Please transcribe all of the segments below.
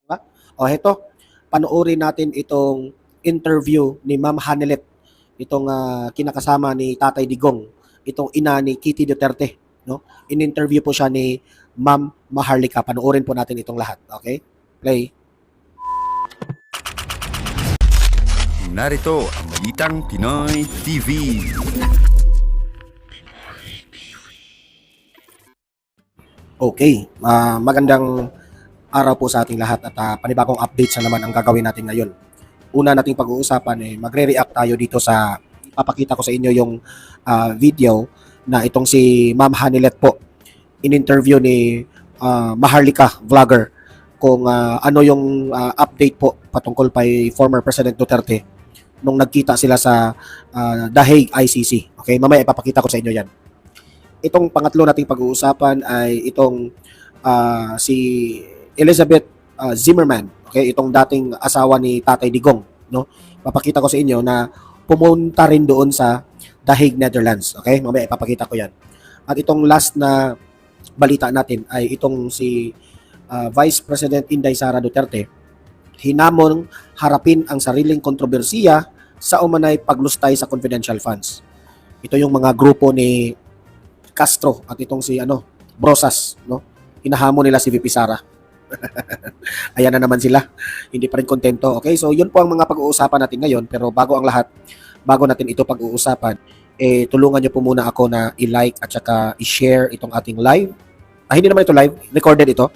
Diba? O heto, panoorin natin itong interview ni Ma'am Hanelet, itong kinakasama ni Tatay Digong, itong ina ni Kitty Duterte, no? In-interview po siya ni Ma'am Maharlika. Panoorin po natin itong lahat, okay? Play. Narito ang Balitang Pinoy TV. Okay, magandang araw po sa ating lahat at panibagong updates na naman ang gagawin natin ngayon. Una nating pag-uusapan magre-react tayo dito sa papakita ko sa inyo yung video na itong si Ma'am Hanelet po in-interview ni Maharlika vlogger kung ano yung update po patungkol kay former President Duterte nung nagkita sila sa The Hague ICC. Okay, mamaya ipapakita ko sa inyo yan. Itong pangatlo nating pag-uusapan ay itong si Elizabeth Zimmerman, okay, itong dating asawa ni Tatay Digong, no? Papakita ko sa inyo na pumunta rin doon sa The Hague, Netherlands, okay? Mamaya ipapakita ko 'yan. At itong last na balita natin ay itong si Vice President Inday Sara Duterte hinamon harapin ang sariling kontrobersiya sa umanay paglustay sa confidential funds. Ito yung mga grupo ni Castro at itong si Brosas, no? Hinahamon nila si VP Sara. Ayan na naman sila. Hindi pa rin kontento. Okay? So, yun po ang mga pag-uusapan natin ngayon. Pero bago ang lahat, bago natin ito pag-uusapan, tulungan nyo po muna ako na i-like at saka i-share itong ating live. Hindi naman ito live, recorded ito.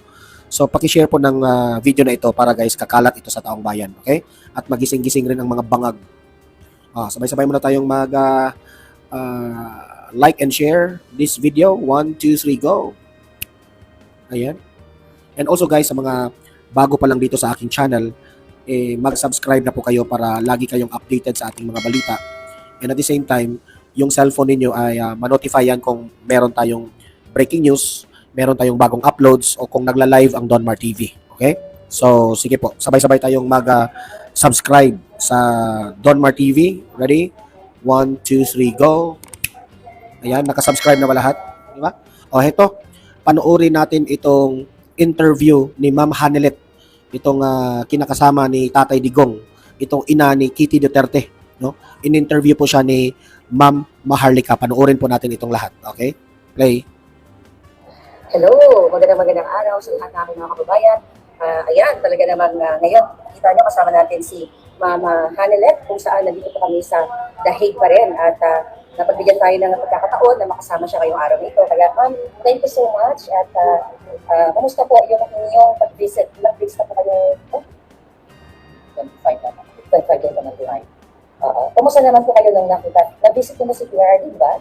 So, paki-share po ng video na ito para guys, kakalat ito sa taong bayan. Okay? At magising-gising rin ang mga bangag. Sabay-sabay muna tayong like and share this video. 1, 2, 3, go! Ayan. And also guys, sa mga bago pa lang dito sa aking channel, mag-subscribe na po kayo para lagi kayong updated sa ating mga balita. And at the same time, yung cellphone ninyo ay ma-notify yan kung meron tayong breaking news, meron tayong bagong uploads, o kung nagla-live ang Donmar TV. Okay? So, sige po. Sabay-sabay tayong mag-subscribe sa Donmar TV. Ready? 1, 2, 3, go! Ayan, nakasubscribe na ba lahat? Di ba? O, heto, panoorin natin itong interview ni Ma'am Hanelet, itong kinakasama ni Tatay Digong, itong ina ni Kitty Duterte, no? In-interview po siya ni Ma'am Maharlika. Panoorin po natin itong lahat, okay? Play. Hello, magandang araw sa lahat ng aking mga kababayan. Ayan, talaga namang ngayon, kita niyo kasama natin si Mama Hanelet kung saan nandito po kami sa The Hague pa rin at napagbigyan tayo ng pagkakataon na makasama siya ngayong araw nito. Kaya ma'am, thank you so much at kamusta po yung inyong pag-visit? Nag-visit na po kayo? 25 na. 25 din naman din. Kamusta naman po kayo nung nakita? Nag-visit ko na si PRD, ba?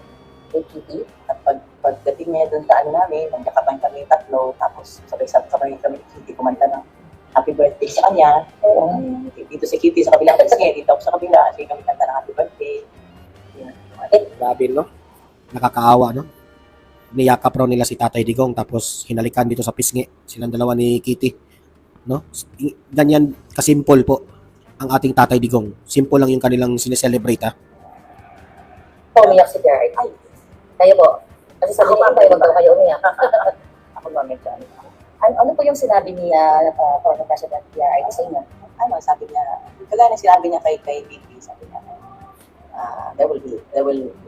With Kitty? At pagdating niya doon sa namin, nagyakapan kami tatlo, tapos sabay-sabay kami Kitty kumanta ng happy birthday sa kanya. Oo. Dito si Kitty sa kabilang kasi dito ako sa kabila, kasi kami kanta ng happy birthday. Grabe, no? Nakakaawa, no? Niyakap raw nila si Tatay Digong tapos hinalikan dito sa pisngi silang dalawa ni Kitty, no? Ganyan kasimple po ang ating Tatay Digong. Simple lang yung kanilang sineselebrate, ha? Umiyak si PRD. Ay, kayo po. Kasi sabi niya, wag daw kayo umiyak. Ako mamit siya. Ano po yung sinabi ni former President PRD sa inyo? Sabi niya, kagaya na sinabi niya kay Kitty, sabi niya, there will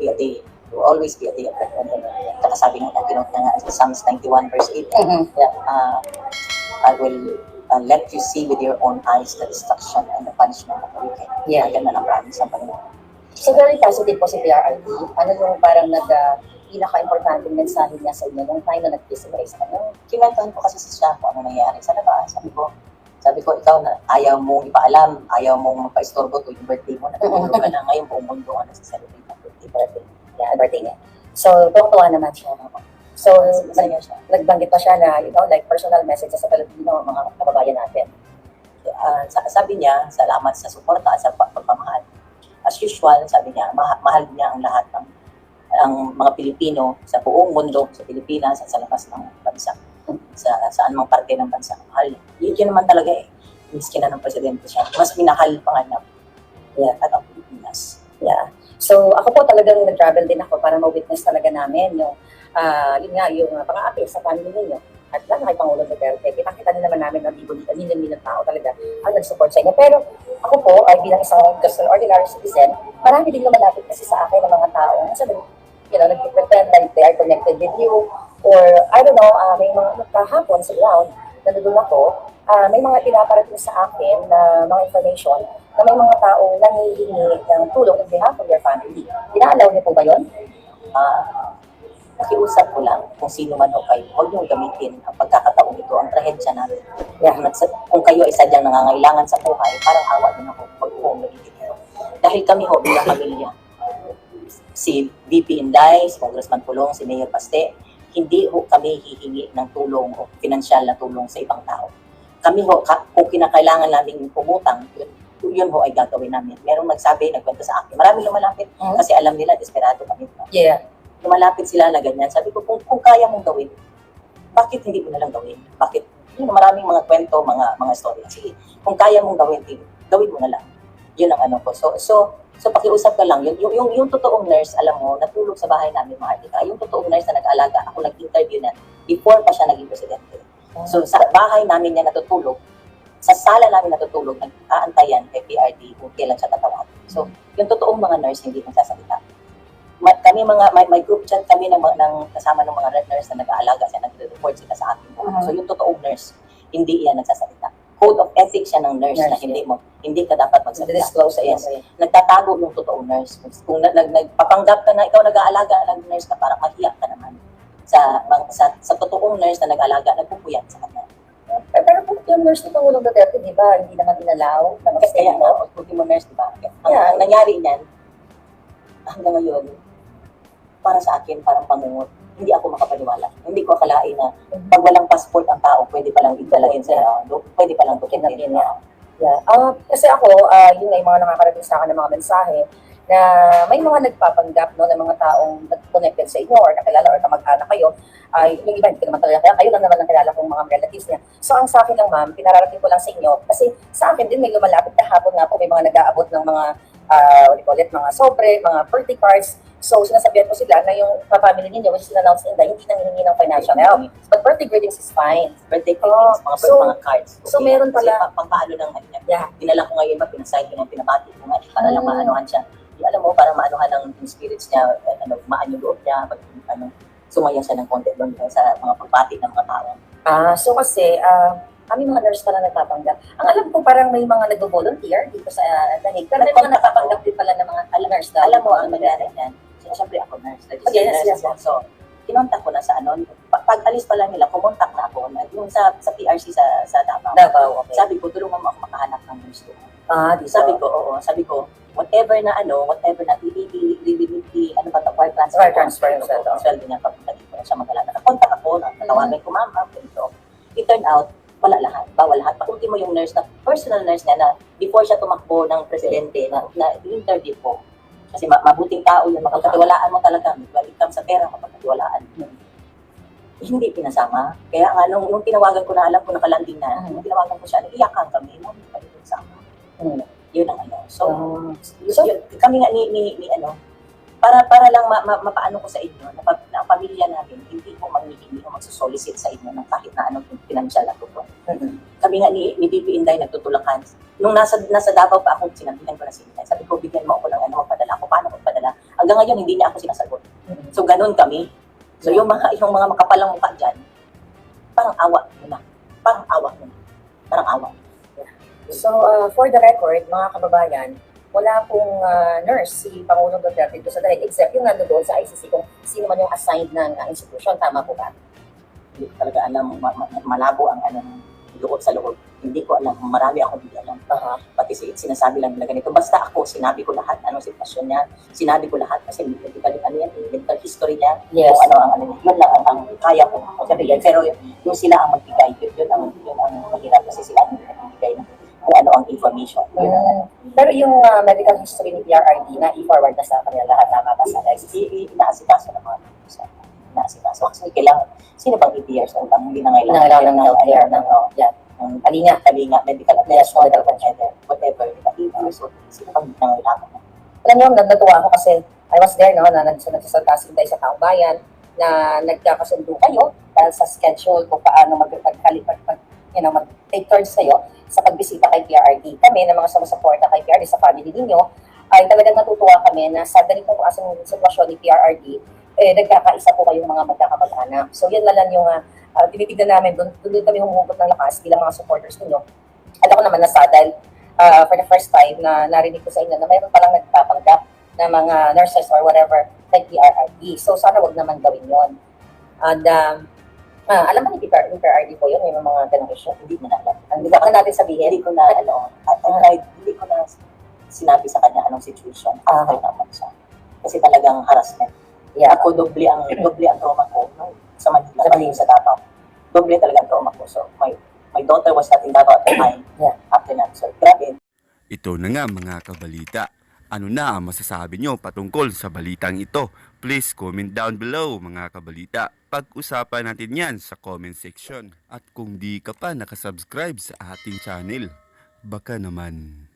be a day. There will always be a day of reckoning. Saka sabi niya, kinong niya nga sa Psalms 91 verse 8, I will let you see with your own eyes the destruction and the punishment of the wicked. Yeah. Ganun ang promise ng Panginoon. So very positive po si PRD. Ano yung parang pinaka-importanting mensahe niya sa inyo nung time na nag-visit sa kanya? Kinantahan ko kasi siya kung ano nangyayari sa labas. Sabi ko, ikaw na ayaw mong ipaalam, ayaw mong magpa-istorbo tuwing birthday mo, natutulog ka na ngayon, buong mundo ka na sa celebrate ng birthday. Yeah, birthday niya. So, tuwa naman siya. So, nagbanggit pa siya na, like personal messages sa Pilipino, mga kababayan natin. Sabi niya, salamat sa suporta at sa pagmamahal. As usual, sabi niya, mahal niya ang lahat ng mga Pilipino sa buong mundo, sa Pilipinas at sa labas ng bansa. Saan mang parte ng bansa. Mahal. Yun naman talaga eh. Miskin na ng presidente siya. Mas minahal pa nga niya. Yeah, at ang Pilipinas. Yeah. So, ako po talagang nag-travel din ako para ma-witness talaga namin yung, yun nga, yung pang-aapi sa family ninyo. at lalo kay Pangulong Duterte, kita din naman namin na milyon-milyon tao talaga ang nag-support sa inyo. Pero ako po, ay bilang isang just an ordinary citizen, marami din lumalapit kasi sa akin ng mga tao na sabi, nag-pretend like they are connected with you, or I don't know, may mga kahapon sa ground, nandun ako, may mga pinaparating sa akin na mga information na may mga taong nangihingi ng tulong on behalf of your family. Inaalaw niyo po ba yun? Nakiusap ko lang kung sino man o kayo, huwag niyong gamitin ang pagkakataong ito, ang trahedya namin. Kung kayo ay sadyang nangangailangan sa buhay, parang awa din ako, huwag po gamitin ito. Dahil kami ho, bilang pamilya, si VP Inday, si Congressman Pulong, si Mayor Paste, hindi ho kami hihingi ng tulong o pinansyal na tulong sa ibang tao. Kami ho, kung kinakailangan namin pumutang, yun ho ay gagawin namin. Merong nagkwento sa akin. Maraming lumalapit kasi alam nila, desperado kami. Yeah. Lumalapit sila na ganyan. Sabi ko, kung kaya mong gawin, bakit hindi mo na lang gawin? Bakit? Maraming mga kwento, mga story. Sige, kung kaya mong gawin, gawin mo na lang. Yun ang ano ko. So pakiusap ka lang. Yung totoong nurse, alam mo, natulog sa bahay namin, Martika. Yung totoong nurse na nag-alaga, ako nag-interview na before pa siya naging presidente. So sa bahay namin niya natutulog, sa sala namin natutulog, nag-aantayan kay PRD kung kailan siya tatawag. So, yung totoong mga nurse, hindi nagsasalita. Kami may group chat kami ng kasama ng mga nurse na nag-aalaga siya, nag-report sila sa akin. So, yung totoong nurse, hindi yan nagsasalita. Code of ethics siya ng nurse na hindi ka dapat magsalita. Disclose, yes. Nagtatago yung totoong nurse. Kung nagpapanggap ka na ikaw nag-aalaga ng nurse ka, para mahiya ka naman. Sa totoong nurse na nag-aalaga, nagpupuyat sa kanya. Pero kung yung nurse ni Pangulong Duterte, di ba, hindi naman inalaw? Kaya nga, ultimo nurse, di ba? Ang nangyari niyan, hanggang ngayon, para sa akin, parang pangungot. Hindi ako makapaniwala. Hindi ko akalain na pag walang passport ang tao, pwede palang idalagin sa pwede palang dokumentahin niya. Yeah. Kasi ako, yun ay mga nakakarating sa akin ng mga mensahe na may mga nagpapanggap no, ng mga taong nag-connected sa inyo or nakilala or kamag-anak kayo. Yung iba, hindi ko naman talaga kaya kayo lang naman ang kilala kong mga relatives niya. So, ang sa akin lang, ma'am, pinararating ko lang sa inyo kasi sa akin din may lumalapit kahapon nga po, may mga nag-aabot ng mga mga sobre, mga birthday cards. So, sinasabihan ko sila na yung family ninyo, which is announced in hindi nanghihingi ng financial help. But birthday greetings is fine. Birthday greetings, mga cards. So, meron pala. Paano lang, dinala ko ngayon, pinasign ko na, pinabati ko nga, para lang maanuhan siya. Alam mo, para maanuhan ng spirits niya, maan yung loob niya, sumaya siya ng konti doon sa mga pagbati ng mga tao. So kasi, kami mga nurse pala nagpapanggap. Ang alam ko parang may mga nag-volunteer dito sa Dahig. Pero may mga nagpapanggap din pala ng mga nurse. Alam mo, ang nangyari yan, siyempre ako nurse. Yes. So, kinontak ko na sa pag alis pa lang nila, kumontak na ako. Yung sa PRC sa Davao. Okay. Sabi ko, tulungan mo ako makahanap ng nurse doon. Dito. Sabi ko, whatever na wire transfer yung sweldo niya papunta dito siya magala. Nakakontak ako, natawagan ko, ma'am, ganito. It turned out, wala lahat, bawal lahat. Pag-ultimo yung nurse na, personal nurse niya na before siya tumakbo ng presidente na interview ko. Kasi mabuting tao yun, makakatiwalaan mo talaga. When it comes sa pera, makakatiwalaan. Hindi pinasama. Kaya nga, nung tinawagan ko na, alam ko nakalanding na, nung tinawagan ko siya, iyakan kami, hindi pa rin pinasama. Yun ang So, yun, kami nga para lang mapaano ko sa inyo, na ang pamilya namin, hindi ko manghihingi o magsusolicit sa inyo ng kahit na anong financial na tulong. Kami nga ni VP Inday nagtutulakan. Nung nasa Davao pa ako, sinabihan ko na si Inday. Sabi ko, bigyan mo ako ng magpadala ako. Paano magpadala? Hanggang ngayon, hindi niya ako sinasagot. So, ganun kami. So, yung mga makapalang mukha dyan, parang awa nila. Parang awa. So, for the record, mga kababayan, wala pong nurse si Pangulong Duterte dito sa Dahig, except yung nandoon sa ICC kung sino man yung assigned ng institution. Tama po ba? Hindi ko talaga alam, malabo ang loob sa loob. Hindi ko alam, marami akong hindi alam. Pati sinasabi lang nila ganito. Basta ako, sinabi ko lahat, anong sitwasyon niya, sinabi ko lahat kasi medical history niya, Yes. Yun lang ang kaya ko sabihin. Pero yung sila ang magbigay, yun ang mahirap kasi sila ang magbigay kung ano ang information. Pero yung medical history ni PRRD na i-forward na sa kanila lahat, tama ba sa ICC? Inaasikaso ng mga inaasikaso. Kasi kailangan, sino bang EPRs ang hindi na Nangailangan ng healthcare, Kalinga, medical affairs, medical provider, whatever, so, sino bang hindi nangailangan? Alam niyo, natuwa ako kasi I was there, no, na nagsasalta si Inday sa taong bayan, na nagkakasundo kayo dahil sa schedule kung paano mag-take turns kayo sa pagbisita kay PRRD. Kami na mga sumusuporta kay PRRD sa family ninyo, ay talagang natutuwa kami na sa ganitong klaseng sitwasyon ni PRRD, nagkakaisa po kayong mga magkakamag-anak. So yun na lang yung tinitignan namin, doon kami humuhugot ng lakas bilang mga supporters ninyo. At ako naman nasa dahil for the first time na narinig ko sa inyo na mayroon palang nagpapanggap na mga nurses or whatever kay PRRD. So sana wag naman gawin yon. And alam mo ni PRRD po yun, yung mga ganong issue. Hindi mo na alam. Hindi na natin sabihin. Hindi ko na, hindi ko na sinabi sa kanya anong situation. After naman siya. Kasi talagang harassment. Yeah. Ako, doble ang trauma ko no? Sa Manila, sa Davao. Doble talaga ang trauma ko. So, my daughter was not in Davao at the time. Yeah. After that. So, grabe. Ito na nga mga kabalita. Ano na ang masasabi nyo patungkol sa balitang ito? Please comment down below mga kabalita. Pag-usapan natin yan sa comment section. At kung di ka pa nakasubscribe sa ating channel, baka naman